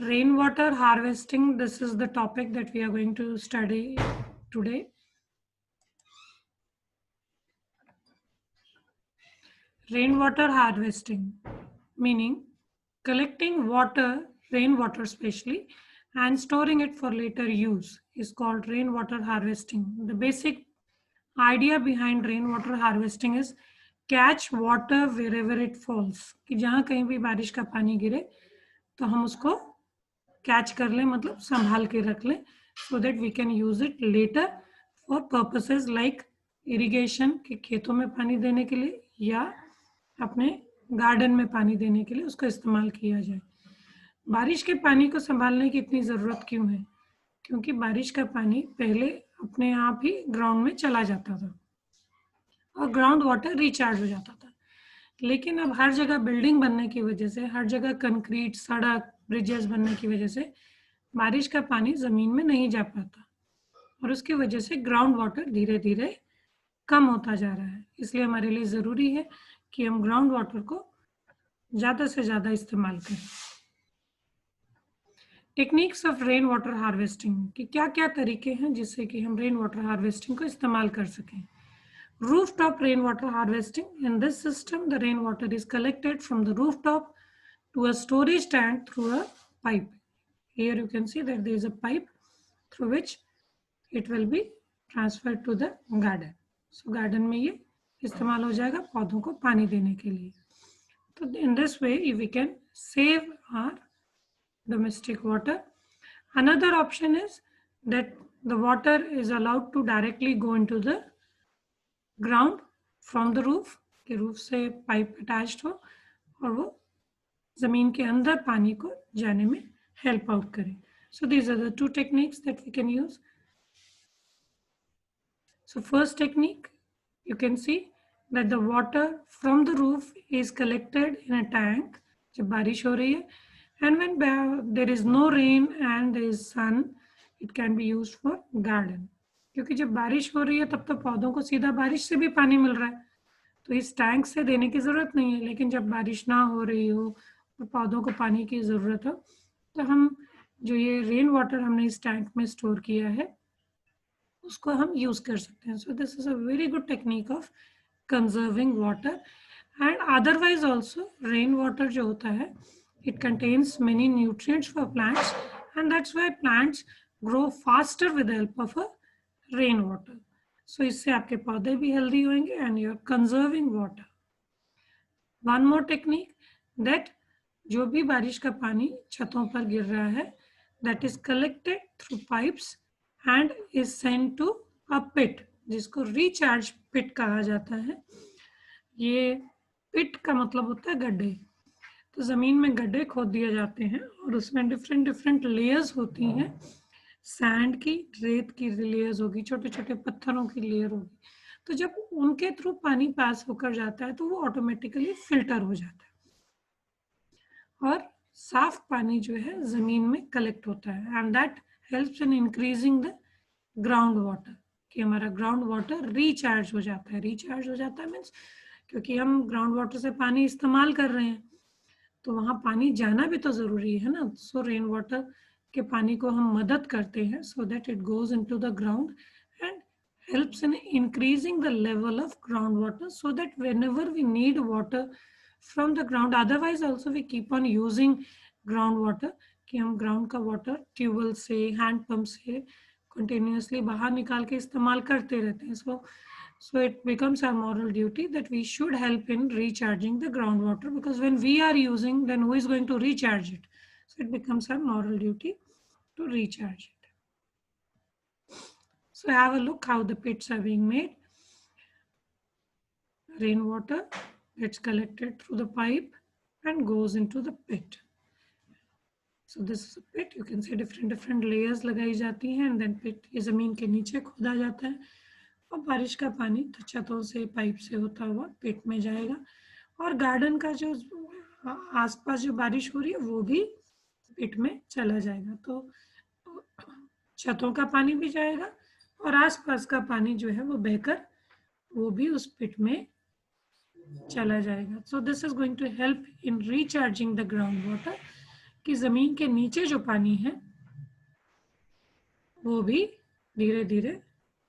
Rainwater harvesting, this is the topic that we are going to study today. Rainwater harvesting, meaning collecting water, rainwater especially, and storing it for later use is called rainwater harvesting. The basic idea behind rainwater harvesting is catch water wherever it falls. कि जहाँ कहीं भी बारिश का पानी गिरे तो हम उसको कैच कर लें, मतलब संभाल के रख लें, so that we can use it later for purposes like irrigation, के खेतों में पानी देने के लिए या अपने गार्डन में पानी देने के लिए उसका इस्तेमाल किया जाए. बारिश के पानी को संभालने की इतनी ज़रूरत क्यों है? क्योंकि बारिश का पानी पहले अपने आप ही ग्राउंड में चला जाता था और ग्राउंड वाटर रिचार्ज हो जाता था. लेकिन अब हर जगह बिल्डिंग बनने की वजह से, हर जगह कंक्रीट, सड़क, ब्रिजेस बनने की वजह से बारिश का पानी ज़मीन में नहीं जा पाता और उसकी वजह से ग्राउंड वाटर धीरे धीरे कम होता जा रहा है. इसलिए हमारे लिए ज़रूरी है कि हम ग्राउंड वाटर को ज़्यादा से ज़्यादा इस्तेमाल करें. Techniques of rain water harvesting कि क्या क्या तरीके हैं जिससे कि हम रेन वाटर हार्वेस्टिंग को इस्तेमाल कर सकें. Rooftop rainwater harvesting. In this system, the rainwater is collected from the rooftop to a storage tank through a pipe. Here you can see that there is a pipe through which it will be transferred to the garden. So garden में ये इस्तेमाल हो जाएगा पौधों को पानी देने के लिए. तो in this way we can save our domestic water. Another option is that the water is allowed to directly go into the ground from the roof, के रूफ से पाइप अटैच्ड हो और वो जमीन के अंदर पानी को जाने में हेल्प आउट करे. So these are the two techniques that we can use. So first technique, you can see that the water from the roof is collected in a tank जब बारिश हो रही है, and when there is no rain and there is sun, it can be used for garden. क्योंकि जब बारिश हो रही है तब तो पौधों को सीधा बारिश से भी पानी मिल रहा है, तो इस टैंक से देने की ज़रूरत नहीं है. लेकिन जब बारिश ना हो रही हो और पौधों को पानी की ज़रूरत हो तो हम जो ये रेन वाटर हमने इस टैंक में स्टोर किया है उसको हम यूज़ कर सकते हैं. So this is a very good technique of conserving water. And otherwise also rain water जो होता है it contains many nutrients for plants and that's why plants grow faster with the help of a rain water. So इससे आपके पौधे भी healthy होंगे and you are conserving water. One more technique, that जो भी बारिश का पानी छतों पर गिर रहा है that is collected through pipes and is sent to a pit, जिसको रिचार्ज पिट कहा जाता है. ये पिट का मतलब होता है गड्ढे. तो ज़मीन में गड्ढे खोद दिए जाते हैं और उसमें डिफरेंट डिफरेंट लेयर्स होती हैं. सैंड की, रेत की लेयर्स होगी, छोटे छोटे पत्थरों की लेयर होगी. तो जब उनके थ्रू पानी पास होकर जाता है तो वो ऑटोमेटिकली फिल्टर हो जाता है और साफ पानी जो है जमीन में कलेक्ट होता है. And that helps in increasing the ground water, कि हमारा ग्राउंड वाटर रिचार्ज हो जाता है. रिचार्ज हो जाता है मीन्स क्योंकि हम ग्राउंड वाटर से पानी इस्तेमाल कर रहे हैं तो वहाँ पानी जाना भी तो ज़रूरी है ना. सो रेन वाटर के पानी को हम मदद करते हैं so that it goes into the ground and helps in increasing the level of groundwater so that whenever we need water from the ground, otherwise also we keep on using groundwater, कि हम ground का water tubewell से, hand pump से continuously बाहर निकाल के इस्तेमाल करते रहते हैं. So it becomes our moral duty that we should help in recharging the groundwater, because when we are using, then who is going to recharge it? So it becomes our moral duty to recharge it. So have a look how the pits are being made. Rainwater gets collected through the pipe and goes into the pit. So this is a pit. You can see different layers लगाई जाती हैं and then pit ये ज़मीन के नीचे खोदा जाता है और बारिश का पानी तो छतों से, पाइप से होता हुआ पिट में जाएगा और गार्डन का जो आसपास जो बारिश हो रही है वो भी पिट में चला जाएगा. तो छतों का पानी भी जाएगा और आसपास का पानी जो है वो बहकर वो भी उस पिट में चला जाएगा. So this is going to help in recharging the groundwater कि जमीन के नीचे जो पानी है वो भी धीरे धीरे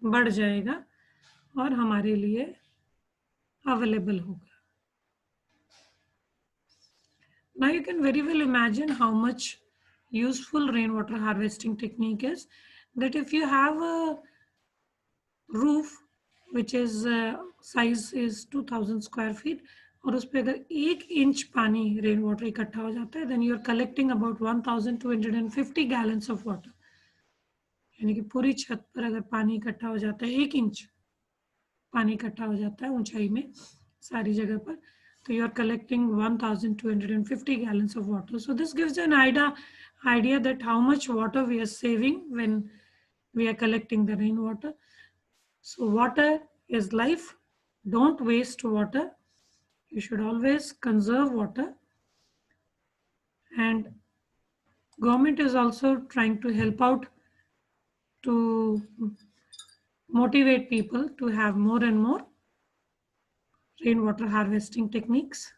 बढ़ जाएगा और हमारे लिए अवेलेबल होगा. Now you can very well imagine how much useful rainwater harvesting technique is. That if you have a roof which is size is 2000 square feet और उस पे अगर 1 इंच पानी रेन वाटर इकट्ठा हो जाता है then you are collecting about 1250 gallons of water. यानी कि पूरी छत पर अगर पानी इकट्ठा हो जाता है 1 इंच पानी इकट्ठा हो जाता है ऊंचाई में सारी जगह पर, तो you are collecting 1250 gallons of water. So this gives you an idea that how much water we are saving when we are collecting the rainwater. So water is life. Don't waste water. You should always conserve water. And government is also trying to help out to motivate people to have more and more rainwater harvesting techniques.